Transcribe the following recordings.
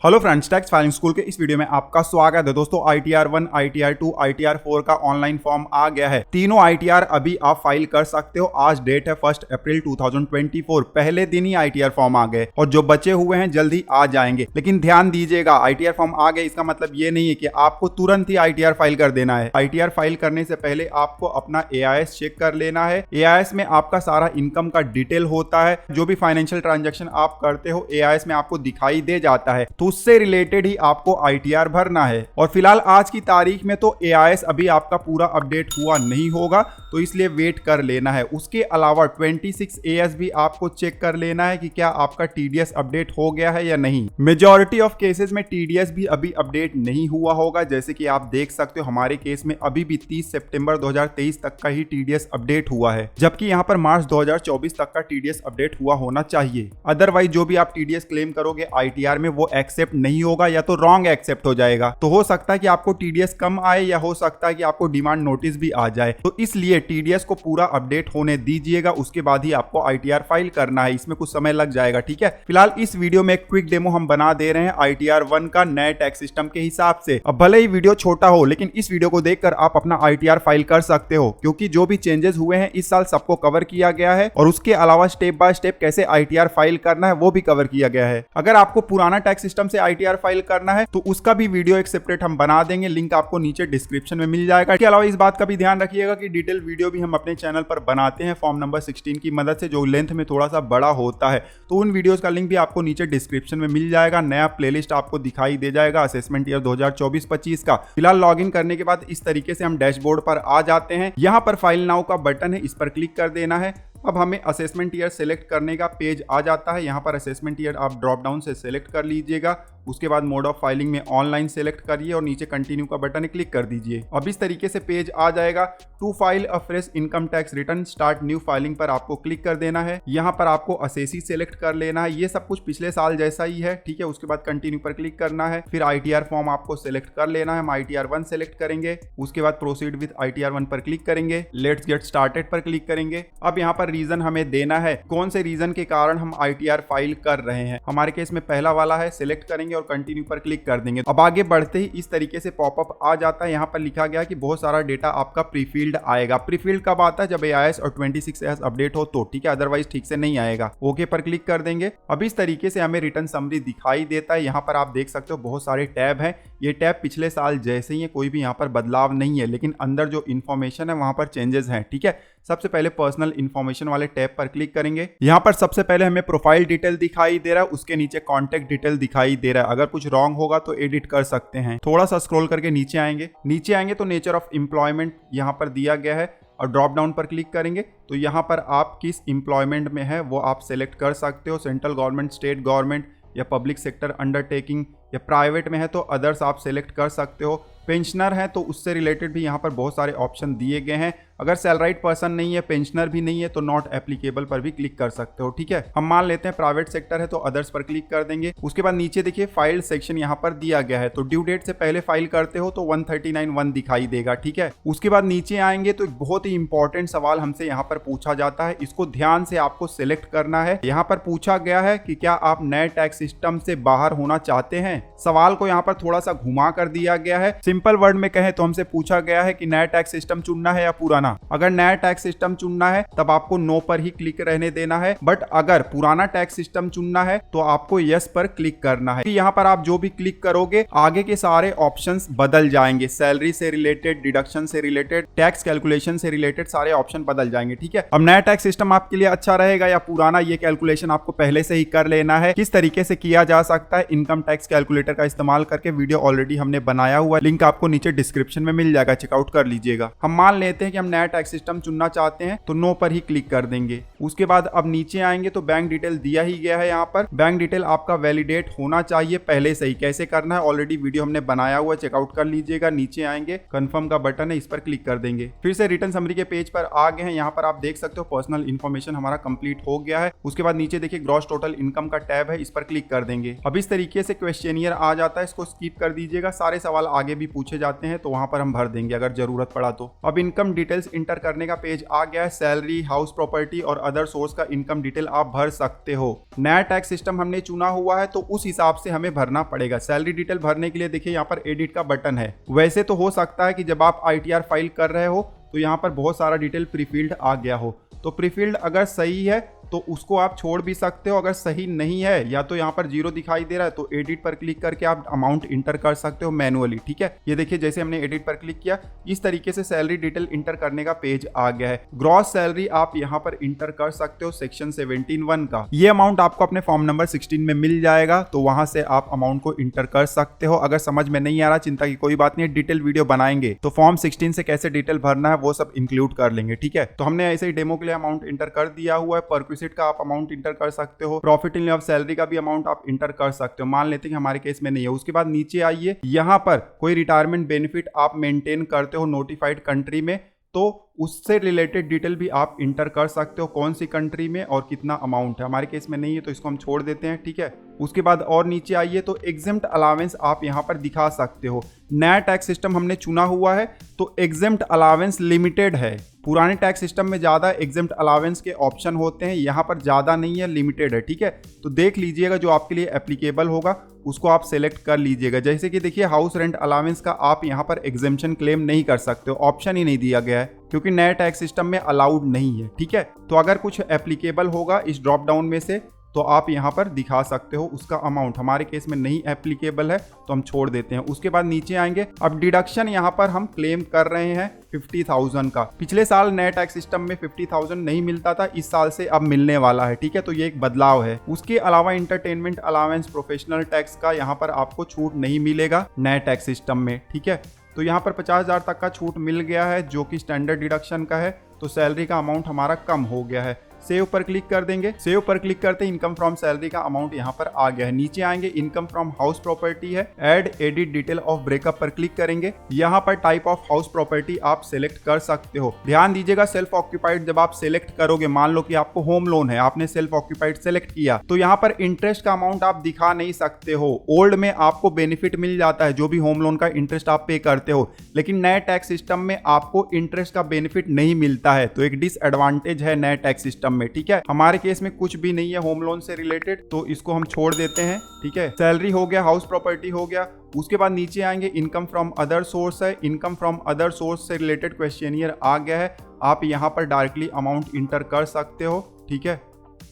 Hello friends, tax filing school के इस video में आपका स्वागत है। दोस्तों ITR 1, ITR 2, ITR 4 का ऑनलाइन फॉर्म आ गया है। तीनों ITR अभी आप फाइल कर सकते हो। आज डेट है 1 अप्रैल 2024। पहले दिन ही ITR फॉर्म आ गए और जो बचे हुए हैं जल्दी आ जाएंगे। लेकिन ध्यान दीजिएगा, ITR फॉर्म आ गए इसका मतलब ये नहीं है कि आपको तुरंत ही ITR फाइल कर देना है। ITR फाइल करने से पहले आपको अपना AIS चेक कर लेना है। AIS में आपका सारा इनकम का डिटेल होता है। जो भी फाइनेंशियल ट्रांजेक्शन आप करते हो AIS में आपको दिखाई दे जाता है, तो उससे रिलेटेड ही आपको ITR भरना है। और फिलहाल आज की तारीख में तो AIS अभी आपका पूरा अपडेट हुआ नहीं होगा, तो इसलिए वेट कर लेना है। उसके अलावा 26AS भी आपको चेक कर लेना है कि क्या आपका TDS अपडेट हो गया है या नहीं। मेजॉरिटी ऑफ केसेस में TDS भी अभी अपडेट नहीं हुआ होगा। जैसे कि आप देख सकते हो हमारे केस में अभी भी 30 सितंबर 2023 तक का ही TDS अपडेट हुआ है, जबकि यहाँ पर मार्च 2024 तक का TDS अपडेट हुआ होना चाहिए। अदरवाइज जो भी आप TDS क्लेम करोगे ITR में वो एक्सेप्ट नहीं होगा या तो रॉन्ग एक्सेप्ट हो जाएगा। तो हो सकता है कि आपको TDS कम आए या हो सकता है कि आपको डिमांड नोटिस भी आ जाए। तो इसलिए TDS को पूरा अपडेट होने दीजिएगा, उसके बाद ही आपको ITR फाइल करना है। इसमें कुछ समय लग जाएगा, ठीक है। फिलहाल इस वीडियो में एक क्विक डेमो हम बना दे रहे हैं ITR 1 का नए टैक्स सिस्टम के हिसाब से। अब भले ही वीडियो छोटा हो, लेकिन इस वीडियो को देखकर आप अपना ITR फाइल कर सकते हो, क्योंकि जो भी चेंजेस हुए हैं इस साल सबको कवर किया गया है और उसके अलावा स्टेप बाय स्टेप कैसे ITR फाइल करना है वो भी कवर किया गया है। अगर आपको पुराना टैक्स सिस्टम से ITR फाइल करना है तो उसका भी वीडियो एक सेपरेट हम बना देंगे, लिंक आपको नीचे डिस्क्रिप्शन में मिल जाएगा। इसके अलावा इस बात का भी ध्यान रखिएगा कि डिटेल वीडियो भी हम अपने चैनल पर बनाते हैं फॉर्म नंबर 16 की मदद से, जो लेंथ में थोड़ा सा बड़ा होता है। तो उन वीडियोस का लिंक भी आपको नीचे डिस्क्रिप्शन में मिल जाएगा। नया प्लेलिस्ट आपको दिखाई दे जाएगा असेसमेंट ईयर 2024-25 का। फिलहाल लॉगिन करने के बाद इस तरीके से हम डैशबोर्ड पर आ जाते हैं। यहाँ पर फाइल नाउ का बटन है, इस पर क्लिक कर देना है। अब हमें असेसमेंट ईयर सेलेक्ट करने का पेज आ जाता है। यहाँ पर असेसमेंट ईयर आप ड्रॉप डाउन से सेलेक्ट कर लीजिएगा। उसके बाद मोड ऑफ फाइलिंग में ऑनलाइन सेलेक्ट करिए और नीचे कंटिन्यू का बटन क्लिक कर दीजिए। अब इस तरीके से पेज आ जाएगा। To file a fresh income tax return start new filing पर आपको क्लिक कर देना है। यहाँ पर आपको असेसी सेलेक्ट कर लेना है। ये सब कुछ पिछले साल जैसा ही है, ठीक है। उसके बाद कंटिन्यू पर क्लिक करना है। फिर ITR फॉर्म आपको सेलेक्ट कर लेना है। हम ITR 1 सेलेक्ट करेंगे। उसके बाद प्रोसीड विद ITR 1 पर क्लिक करेंगे। लेट्स गेट स्टार्टेड पर क्लिक करेंगे। अब यहाँ पर रीजन हमें देना है, कौन से रीजन के कारण हम ITR फाइल कर रहे हैं। हमारे केस में पहला वाला है, सिलेक्ट करेंगे और कंटिन्यू पर क्लिक कर देंगे। अब आगे बढ़ते ही इस तरीके से पॉपअप आ जाता है। यहाँ पर लिखा गया कि बहुत सारा डेटा आपका प्रीफिल्ड आएगा। प्रीफिल्ड कब आता है? जब AIS और 26AS अपडेट हो तो, ठीक है। अदरवाइज ठीक से नहीं आएगा। ओके पर क्लिक कर देंगे। अब इस तरीके से हमें रिटर्न समरी दिखाई देता है। यहाँ पर आप देख सकते हो बहुत सारे टैब हैं। ये टैब पिछले साल जैसे ही है, कोई भी यहाँ पर बदलाव नहीं है, लेकिन अंदर जो इन्फॉर्मेशन है वहां पर चेंजेस हैं, ठीक है। सबसे पहले पर्सनल इन्फॉर्मेशन वाले टैब पर क्लिक करेंगे। यहाँ पर सबसे पहले हमें प्रोफाइल डिटेल दिखाई दे रहा है, उसके नीचे कॉन्टेक्ट डिटेल दिखाई दे रहा है। अगर कुछ रॉन्ग होगा तो एडिट कर सकते हैं। थोड़ा सा स्क्रॉल करके नीचे आएंगे तो नेचर ऑफ एम्प्लॉयमेंट यहाँ पर दिया गया है और ड्रॉप डाउन पर क्लिक करेंगे तो यहाँ पर आप किस एम्प्लॉयमेंट में है वो आप सेलेक्ट कर सकते हो। सेंट्रल गवर्नमेंट, स्टेट गवर्नमेंट या पब्लिक सेक्टर अंडरटेकिंग या प्राइवेट में है तो अदर्स आप सेलेक्ट कर सकते हो। पेंशनर है तो उससे रिलेटेड भी यहाँ पर बहुत सारे ऑप्शन दिए गए हैं। अगर सैलराइड पर्सन नहीं है, पेंशनर भी नहीं है तो नॉट एप्लीकेबल पर भी क्लिक कर सकते हो, ठीक है। हम मान लेते हैं प्राइवेट सेक्टर है तो अदर्स पर क्लिक कर देंगे। उसके बाद नीचे देखिए फाइल सेक्शन यहाँ पर दिया गया है, तो ड्यू डेट से पहले फाइल करते हो तो 139(1) दिखाई देगा, ठीक है। उसके बाद नीचे आएंगे तो एक बहुत ही इंपॉर्टेंट सवाल हमसे यहाँ पर पूछा जाता है, इसको ध्यान से आपको सिलेक्ट करना है। यहाँ पर पूछा गया है कि क्या आप नए टैक्स सिस्टम से बाहर होना चाहते हैं। सवाल को यहाँ पर थोड़ा सा घुमा कर दिया गया है। सिंपल वर्ड में कहें तो हमसे पूछा गया है कि नया टैक्स सिस्टम चुनना है या पुराना। अगर नया टैक्स सिस्टम चुनना है तब आपको नो पर ही क्लिक रहने देना है, बट अगर पुराना टैक्स सिस्टम चुनना है तो आपको यस पर क्लिक करना है। यहाँ पर आप जो भी क्लिक करोगे आगे के सारे ऑप्शंस बदल जाएंगे। सैलरी से रिलेटेड, डिडक्शन से रिलेटेड, टैक्स कैलकुलेशन से रिलेटेड सारे ऑप्शन बदल जाएंगे, ठीक है। अब नया टैक्स सिस्टम आपके लिए अच्छा रहेगा या पुराना, ये कैलकुलेशन आपको पहले से ही कर लेना है। किस तरीके से किया जा सकता है इनकम टैक्स कैलकुलेटर का इस्तेमाल करके, वीडियो ऑलरेडी हमने बनाया हुआ, लिंक आपको नीचे डिस्क्रिप्शन में मिल जाएगा, चेकआउट कर लीजिएगा। हम मान लेते हैं कि हम नया टैक्स सिस्टम चुनना चाहते हैं तो नो पर ही क्लिक कर देंगे। उसके बाद अब नीचे आएंगे तो बैंक डिटेल दिया ही गया है। यहाँ पर बैंक डिटेल आपका वैलिडेट होना चाहिए पहले से ही। कैसे करना है ऑलरेडी वीडियो हमने बनाया हुआ, चेकआउट कर लीजिएगा। नीचे आएंगे, कंफर्म का बटन है, इस पर क्लिक कर देंगे। फिर से रिटर्न समरी के पेज पर आ गए हैं। यहाँ पर आप देख सकते हो पर्सनल इन्फॉर्मेशन हमारा कंप्लीट हो गया है। उसके बाद नीचे देखिए ग्रॉस टोटल इनकम का टैब है, इस पर क्लिक कर देंगे। अब इस तरीके से क्वेश्चन ईयर आ जाता है, इसको स्किप कर दीजिएगा। सारे सवाल आगे भी पूछे जाते हैं तो वहां पर हम भर देंगे अगर जरूरत पड़ा तो। अब इनकम डिटेल्स इंटर करने का पेज आ गया है। सैलरी, हाउस प्रॉपर्टी और अदर सोर्स का इनकम डिटेल आप भर सकते हो। नया टैक्स सिस्टम हमने चुना हुआ है तो उस हिसाब से हमें भरना पड़ेगा। सैलरी डिटेल भरने के लिए देखिए यहाँ पर एडिट का बटन है। वैसे तो हो सकता है कि जब आप ITR फाइल कर रहे हो तो यहाँ पर बहुत सारा डिटेल प्रीफिल्ड आ गया हो, तो प्रीफिल्ड अगर सही है तो उसको आप छोड़ भी सकते हो। अगर सही नहीं है या तो यहाँ पर 0 दिखाई दे रहा है तो एडिट पर क्लिक करके आप अमाउंट इंटर कर सकते हो मैनुअली। ठीक है, ये देखिए जैसे हमने एडिट पर क्लिक किया इस तरीके से सैलरी डिटेल इंटर करने का पेज आ गया है। ग्रॉस सैलरी आप यहाँ पर इंटर कर सकते हो सेक्शन 17(1) का। ये अमाउंट आपको अपने फॉर्म नंबर 16 में मिल जाएगा, तो वहां से आप अमाउंट को इंटर कर सकते हो। अगर समझ में नहीं आ रहा चिंता की कोई बात नहीं है, डिटेल वीडियो बनाएंगे तो फॉर्म 16 से कैसे डिटेल भरना है वो सब इंक्लूड कर लेंगे। ठीक है, तो हमने ऐसे ही डेमो के लिए अमाउंट इंटर कर दिया हुआ है। परक्विजिट का आप अमाउंट इंटर कर सकते हो। प्रॉफिट इन लिeu ऑफ सैलरी का भी अमाउंट आप इंटर कर सकते हो। मान लेते हैं कि हमारे केस में नहीं है। उसके बाद नीचे आइए, यहाँ पर कोई रिटायरमेंट बेनिफिट आप मेंटेन करते हो नोटिफाइड कंट्री में तो उससे रिलेटेड डिटेल भी आप इंटर कर सकते हो, कौन सी कंट्री में और कितना अमाउंट है। हमारे केस में नहीं है तो इसको हम छोड़ देते हैं। ठीक है, उसके बाद और नीचे आइए तो एग्जेम्प्ट अलावेंस आप यहाँ पर दिखा सकते हो। नया टैक्स सिस्टम हमने चुना हुआ है तो एग्जेम्प्ट अलावेंस लिमिटेड है। पुराने टैक्स सिस्टम में ज़्यादा एग्जेम्प्ट अलावेंस के ऑप्शन होते हैं, यहाँ पर ज़्यादा नहीं है, लिमिटेड है। ठीक है, तो देख लीजिएगा जो आपके लिए एप्लीकेबल होगा उसको आप सेलेक्ट कर लीजिएगा। जैसे कि देखिए हाउस रेंट अलावेंस का आप यहाँ पर एग्जेम्पशन क्लेम नहीं कर सकते हो, ऑप्शन ही नहीं दिया गया है क्योंकि नए टैक्स सिस्टम में अलाउड नहीं है। ठीक है, तो अगर कुछ एप्लीकेबल होगा इस ड्रॉप डाउन में से तो आप यहाँ पर दिखा सकते हो उसका अमाउंट। हमारे केस में नहीं एप्लीकेबल है तो हम छोड़ देते हैं। उसके बाद नीचे आएंगे, अब डिडक्शन यहाँ पर हम क्लेम कर रहे हैं 50,000 का। पिछले साल नए टैक्स सिस्टम में 50,000 नहीं मिलता था, इस साल से अब मिलने वाला है। ठीक है, तो ये एक बदलाव है। उसके अलावा इंटरटेनमेंट अलावेंस, प्रोफेशनल टैक्स का यहाँ पर आपको छूट नहीं मिलेगा नए टैक्स सिस्टम में। ठीक है, तो यहाँ पर 50,000 तक का छूट मिल गया है जो कि स्टैंडर्ड डिडक्शन का है, तो सैलरी का अमाउंट हमारा कम हो गया है। सेव पर क्लिक कर देंगे। सेव पर क्लिक करते इनकम फ्रॉम सैलरी का अमाउंट यहाँ पर आ गया है। नीचे आएंगे, इनकम फ्रॉम हाउस प्रॉपर्टी है, add edit detail of breakup पर क्लिक करेंगे। यहाँ पर टाइप ऑफ हाउस प्रॉपर्टी आप सिलेक्ट कर सकते हो। ध्यान दीजिएगा सेल्फ ऑक्यूपाइड जब आप सिलेक्ट करोगे, मान लो कि आपको होम लोन है, आपने सेल्फ ऑक्यूपाइड सिलेक्ट किया तो यहाँ पर इंटरेस्ट का अमाउंट आप दिखा नहीं सकते हो। ओल्ड में आपको बेनिफिट मिल जाता है जो भी होम लोन का इंटरेस्ट आप पे करते हो, लेकिन नए टैक्स सिस्टम में आपको इंटरेस्ट का बेनिफिट नहीं मिलता है, तो एक डिसएडवांटेज है नए टैक्स सिस्टम में। ठीक है, हमारे केस में कुछ भी नहीं है होम लोन से रिलेटेड तो इसको हम छोड़ देते हैं। ठीक है, सैलरी हो गया, हाउस प्रॉपर्टी हो गया। उसके बाद नीचे आएंगे, इनकम फ्रॉम अदर सोर्स है। इनकम फ्रॉम अदर सोर्स से रिलेटेड क्वेश्चनियर आ गया है। आप यहाँ पर डायरेक्टली अमाउंट इंटर कर सकते हो। ठीक है,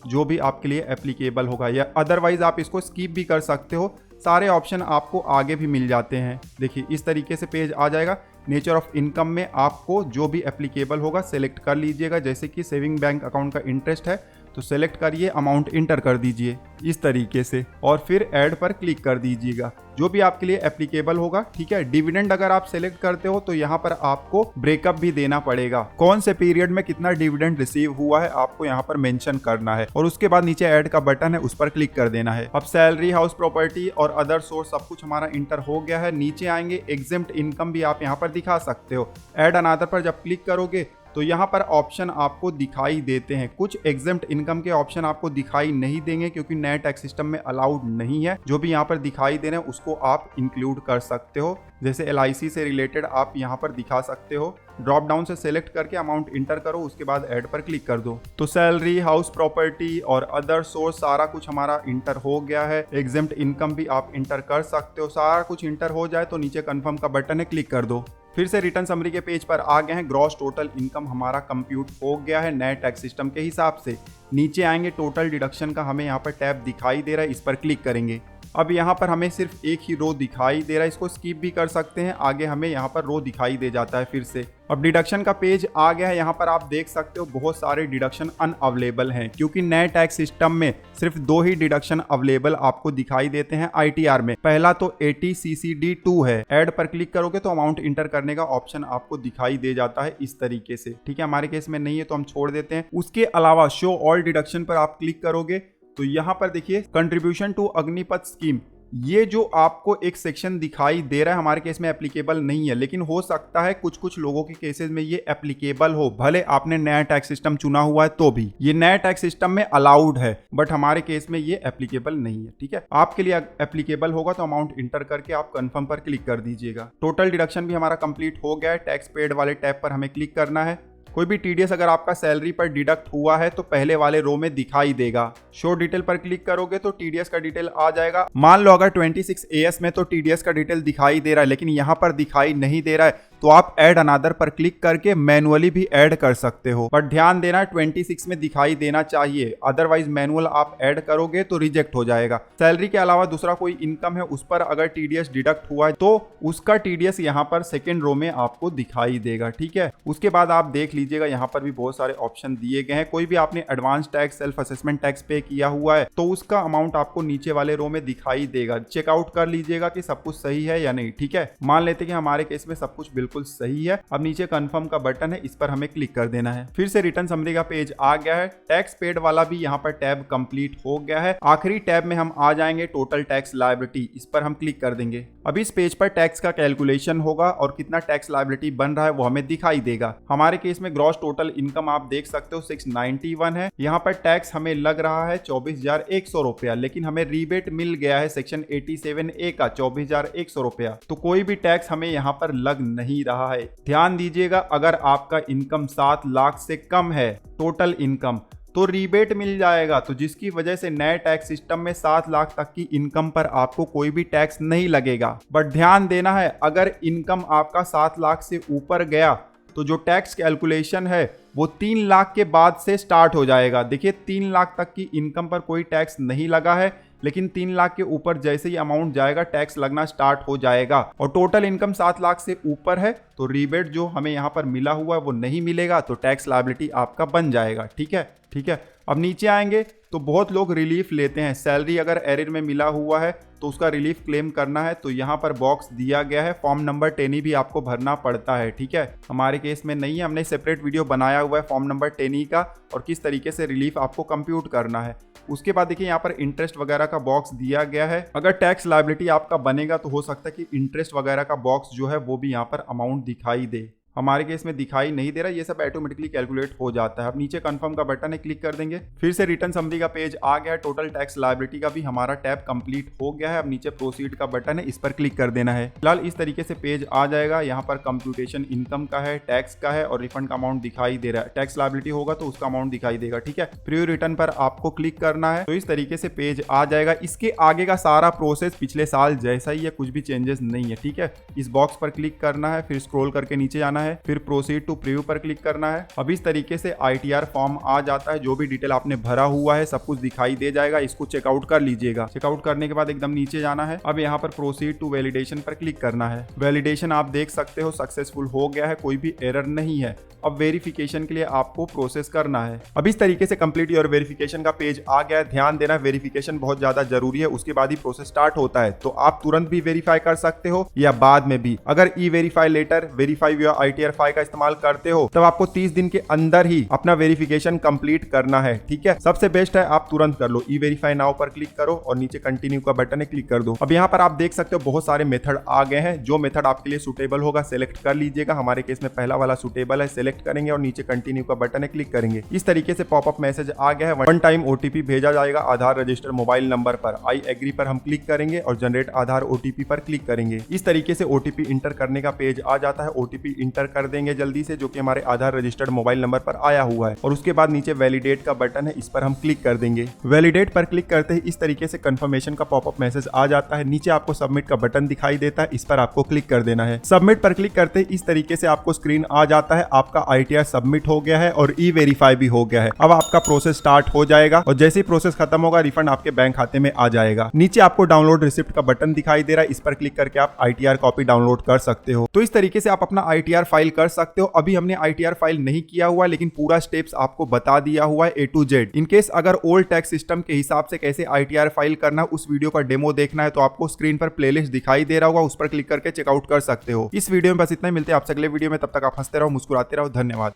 जो भी आपके लिए एप्लीकेबल होगा, या अदरवाइज आप इसको स्किप भी कर सकते हो। सारे ऑप्शन आपको आगे भी मिल जाते हैं। देखिए इस तरीके से पेज आ जाएगा। नेचर ऑफ इनकम में आपको जो भी एप्लीकेबल होगा सेलेक्ट कर लीजिएगा। जैसे कि सेविंग बैंक अकाउंट का इंटरेस्ट है तो सेलेक्ट करिए, अमाउंट इंटर कर दीजिए इस तरीके से और फिर ऐड पर क्लिक कर दीजिएगा जो भी आपके लिए एप्लीकेबल होगा। ठीक है, डिविडेंड अगर आप सेलेक्ट करते हो तो यहाँ पर आपको ब्रेकअप भी देना पड़ेगा, कौन से पीरियड में कितना डिविडेंड रिसीव हुआ है आपको यहाँ पर मेंशन करना है। और उसके बाद नीचे ऐड का बटन है, उस पर क्लिक कर देना है। अब सैलरी, हाउस प्रॉपर्टी और अदर सोर्स सब कुछ हमारा इंटर हो गया है। नीचे आएंगे, एग्जेम्प्ट इनकम भी आप यहाँ पर दिखा सकते हो। ऐड अनदर पर जब क्लिक करोगे तो यहाँ पर ऑप्शन आपको दिखाई देते हैं। कुछ एग्जेम्प्ट इनकम के ऑप्शन आपको दिखाई नहीं देंगे क्योंकि नए टैक्स सिस्टम में अलाउड नहीं है। जो भी यहाँ पर दिखाई दे रहे हैं उसको आप इंक्लूड कर सकते हो। जैसे LIC से रिलेटेड आप यहाँ पर दिखा सकते हो। ड्रॉप डाउन से सेलेक्ट करके अमाउंट इंटर करो, उसके बाद ऐड पर क्लिक कर दो। तो सैलरी, हाउस प्रॉपर्टी और अदर सोर्स सारा कुछ हमारा इंटर हो गया है। एग्जेम्प्ट इनकम भी आप इंटर कर सकते हो। सारा कुछ इंटर हो जाए तो नीचे कंफर्म का बटन है, क्लिक कर दो। फिर से रिटर्न समरी के पेज पर आ गए हैं। ग्रॉस टोटल इनकम हमारा कंप्यूट हो गया है नए टैक्स सिस्टम के हिसाब से। नीचे आएंगे, टोटल डिडक्शन का हमें यहाँ पर टैब दिखाई दे रहा है, इस पर क्लिक करेंगे। अब यहाँ पर हमें सिर्फ एक ही रो दिखाई दे रहा है, इसको स्किप भी कर सकते हैं। आगे हमें यहाँ पर रो दिखाई दे जाता है फिर से। अब डिडक्शन का पेज आ गया है। यहाँ पर आप देख सकते हो बहुत सारे डिडक्शन अनअवेलेबल हैं क्योंकि नए टैक्स सिस्टम में सिर्फ 2 ही डिडक्शन अवेलेबल आपको दिखाई देते हैं ITR में। पहला तो 80 CCD 2 है। ऐड पर क्लिक करोगे तो अमाउंट इंटर करने का ऑप्शन आपको दिखाई दे जाता है इस तरीके से। ठीक है, हमारे केस में नहीं है तो हम छोड़ देते हैं। उसके अलावा शो ऑल डिडक्शन पर आप क्लिक करोगे तो यहाँ पर देखिए कंट्रीब्यूशन टू अग्निपथ स्कीम, ये जो आपको एक सेक्शन दिखाई दे रहा है हमारे केस में एप्लीकेबल नहीं है, लेकिन हो सकता है कुछ कुछ लोगों के केसेस में ये एप्लीकेबल हो। भले आपने नया टैक्स सिस्टम चुना हुआ है तो भी ये नया टैक्स सिस्टम में अलाउड है, बट हमारे केस में ये एप्लीकेबल नहीं है। ठीक है, आपके लिए एप्लीकेबल होगा तो अमाउंट इंटर करके आप कंफर्म पर क्लिक कर दीजिएगा। टोटल डिडक्शन भी हमारा कंप्लीट हो गया है। टैक्स पेड वाले टैब पर हमें क्लिक करना है। कोई भी टीडीएस अगर आपका सैलरी पर डिडक्ट हुआ है तो पहले वाले रो में दिखाई देगा। शो डिटेल पर क्लिक करोगे तो टीडीएस का डिटेल आ जाएगा। मान लो अगर 26 AS में तो टीडीएस का डिटेल दिखाई दे रहा है, लेकिन यहाँ पर दिखाई नहीं दे रहा है, तो आप ऐड अनादर पर क्लिक करके मैनुअली भी ऐड कर सकते हो। बट ध्यान देना 26 में दिखाई देना चाहिए, अदरवाइज मैनुअल आप ऐड करोगे तो रिजेक्ट हो जाएगा। सैलरी के अलावा दूसरा कोई इनकम है उस पर अगर टीडीएस डिडक्ट हुआ है तो उसका टीडीएस यहाँ पर सेकेंड रो में आपको दिखाई देगा। ठीक है, उसके बाद आप देख लीजिएगा यहाँ पर भी बहुत सारे ऑप्शन दिए गए हैं। कोई भी आपने advance tax, self assessment tax पे किया हुआ है तो उसका अमाउंट आपको नीचे वाले रो में दिखाई देगा। चेकआउट कर लीजिएगा कि सब कुछ सही है या नहीं। ठीक है, मान लेते हैं कि हमारे केस में सब कुछ बिल्कुल सही है। अब नीचे कंफर्म का बटन है, इस पर हमें क्लिक कर देना है। फिर से रिटर्न समरी का पेज आ गया है। टैक्स पेड वाला भी यहाँ पर टैब कंप्लीट हो गया है। आखिरी टैब में हम आ जाएंगे टोटल टैक्स लायबिलिटी, इस पर हम क्लिक कर देंगे। अब इस पेज पर टैक्स का कैलकुलेशन होगा और कितना टैक्स लायबिलिटी बन रहा है वो हमें दिखाई देगा। हमारे केस में ग्रॉस टोटल इनकम आप देख सकते हो 691 है। यहाँ पर टैक्स हमें लग रहा है 24,100 रुपया, लेकिन हमें रिबेट मिल गया है सेक्शन 87A का 24,100 रुपया, तो कोई भी टैक्स हमें यहाँ पर लग नहीं रहा है। ध्यान दीजिएगा, अगर आपका इनकम 7 लाख से कम है टोटल इनकम तो रिबेट मिल जाएगा, तो जिसकी वजह से नए टैक्स सिस्टम में 7 लाख तक की इनकम पर आपको कोई भी टैक्स नहीं लगेगा। बट ध्यान देना है, अगर इनकम आपका 7 लाख से ऊपर गया तो जो टैक्स कैलकुलेशन है वो 3 लाख के बाद से स्टार्ट हो जाएगा। देखिए 3 लाख तक की इनकम पर कोई टैक्स नहीं लगा है, लेकिन 3 लाख के ऊपर जैसे ही अमाउंट जाएगा टैक्स लगना स्टार्ट हो जाएगा। और टोटल इनकम 7 लाख से ऊपर है तो रिबेट जो हमें यहाँ पर मिला हुआ है वो नहीं मिलेगा, तो टैक्स लायबिलिटी आपका बन जाएगा। ठीक है, ठीक है। अब नीचे आएंगे तो बहुत लोग रिलीफ लेते हैं। सैलरी अगर एरियर में मिला हुआ है तो उसका रिलीफ क्लेम करना है तो यहाँ पर बॉक्स दिया गया है। फॉर्म नंबर 10 भी आपको भरना पड़ता है। ठीक है, हमारे केस में नहीं है, हमने सेपरेट वीडियो बनाया हुआ है फॉर्म नंबर 10 का और किस तरीके से रिलीफ आपको कंप्यूट करना है। उसके बाद देखिए यहाँ पर इंटरेस्ट वगैरह का बॉक्स दिया गया है। अगर टैक्स लायबिलिटी आपका बनेगा तो हो सकता है कि इंटरेस्ट वगैरह का बॉक्स जो है वो भी यहाँ पर अमाउंट दिखाई दे। हमारे केस में दिखाई नहीं दे रहा, ये सब ऑटोमेटिकली कैलकुलेट हो जाता है। अब नीचे कंफर्म का बटन है, क्लिक कर देंगे। फिर से रिटर्न समरी का पेज आ गया है। टोटल टैक्स लायबिलिटी का भी हमारा टैब कंप्लीट हो गया है। अब नीचे प्रोसीड का बटन है, इस पर क्लिक कर देना है। फिलहाल इस तरीके से पेज आ जाएगा। यहाँ पर कंप्यूटेशन इनकम का है, टैक्स का है और रिफंड का अमाउंट दिखाई दे रहा है। टैक्स लायबिलिटी होगा तो उसका अमाउंट दिखाई देगा। ठीक है, प्रीव्यू रिटर्न पर आपको क्लिक करना है तो इस तरीके से पेज आ जाएगा। इसके आगे का सारा प्रोसेस पिछले साल जैसा ही है, कुछ भी चेंजेस नहीं है। ठीक है, इस बॉक्स पर क्लिक करना है, फिर स्क्रॉल करके नीचे आना है, फिर प्रोसीड टू प्रीव्यू पर क्लिक करना है। अब इस तरीके से ITR फॉर्म आ जाता है। जो भी डिटेल आपने भरा हुआ है सब कुछ दिखाई दे जाएगा। इसको चेकआउट कर लीजिएगा। चेकआउट करने के बाद एकदम नीचे जाना है। अब यहाँ पर प्रोसीड टू वैलिडेशन पर क्लिक करना है। वैलिडेशन आप देख सकते हो सक्सेसफुल हो गया है, कोई भी एरर नहीं है। अब वेरिफिकेशन के लिए आपको प्रोसेस करना है। अब इस तरीके से कंप्लीट योर वेरिफिकेशन का पेज आ गया है। ध्यान देना, वेरिफिकेशन बहुत ज्यादा जरूरी है, उसके बाद ही प्रोसेस स्टार्ट होता है। तो आप तुरंत भी वेरीफाई कर सकते हो या बाद में भी। अगर e verify letter, verify your ITR file का इस्तेमाल करते हो तब आपको 30 दिन के अंदर ही अपना वेरिफिकेशन कंप्लीट करना है। ठीक है, सबसे बेस्ट है आप तुरंत कर लो। ई-वेरीफाई नाउ पर क्लिक करो और नीचे कंटिन्यू का बटन है, क्लिक कर दो। अब यहाँ पर आप देख सकते हो बहुत सारे मेथड आ गए हैं। जो मेथड आपके लिए सुटेबल होगा सेलेक्ट कर लीजिएगा। हमारे केस में पहला वाला सुटेबल है, सेलेक्ट करेंगे और नीचे कंटिन्यू का बटन है, क्लिक करेंगे। इस तरीके से पॉपअप मैसेज आ गया है। 1 टाइम OTP भेजा जाएगा आधार रजिस्टर मोबाइल नंबर पर। आई एग्री पर हम क्लिक करेंगे और जनरेट आधार OTP पर क्लिक करेंगे। इस तरीके से OTP इंटर करने का पेज आ जाता है। OTP इंटर कर देंगे जल्दी से, जो कि हमारे आधार रजिस्टर्ड मोबाइल नंबर पर आया हुआ है। और उसके बाद नीचे वैलिडेट का बटन है, इस पर हम क्लिक कर देंगे। वैलिडेट पर क्लिक करते ही इस तरीके से कंफर्मेशन का पॉपअप मैसेज आ जाता है। नीचे आपको सबमिट का बटन दिखाई देता है, इस पर आपको क्लिक कर देना है। सबमिट पर क्लिक करते ही इस तरीके से आपको स्क्रीन आ जाता है। आपका ITR सबमिट हो गया है और ई-वेरीफाई भी हो गया है। अब आपका प्रोसेस स्टार्ट हो जाएगा और जैसे ही प्रोसेस खत्म होगा रिफंड आपके बैंक खाते में आ जाएगा। नीचे आपको डाउनलोड रिसिप्ट का बटन दिखाई दे रहा है, इस पर क्लिक करके आप ITR कॉपी डाउनलोड कर सकते हो। तो इस तरीके से आप अपना ITR फाइल कर सकते हो। अभी हमने ITR फाइल नहीं किया हुआ, लेकिन पूरा स्टेप्स आपको बता दिया हुआ है A to Z। इनकेस अगर ओल्ड टैक्स सिस्टम के हिसाब से कैसे ITR फाइल करना, उस वीडियो का डेमो देखना है तो आपको स्क्रीन पर प्लेलिस्ट दिखाई दे रहा होगा, उस पर क्लिक करके चेकआउट कर सकते हो। इस वीडियो में बस इतना ही, मिलते हैं आपसे अगले वीडियो में। तब तक आप हंसते रहो, मुस्कुराते रहो। धन्यवाद।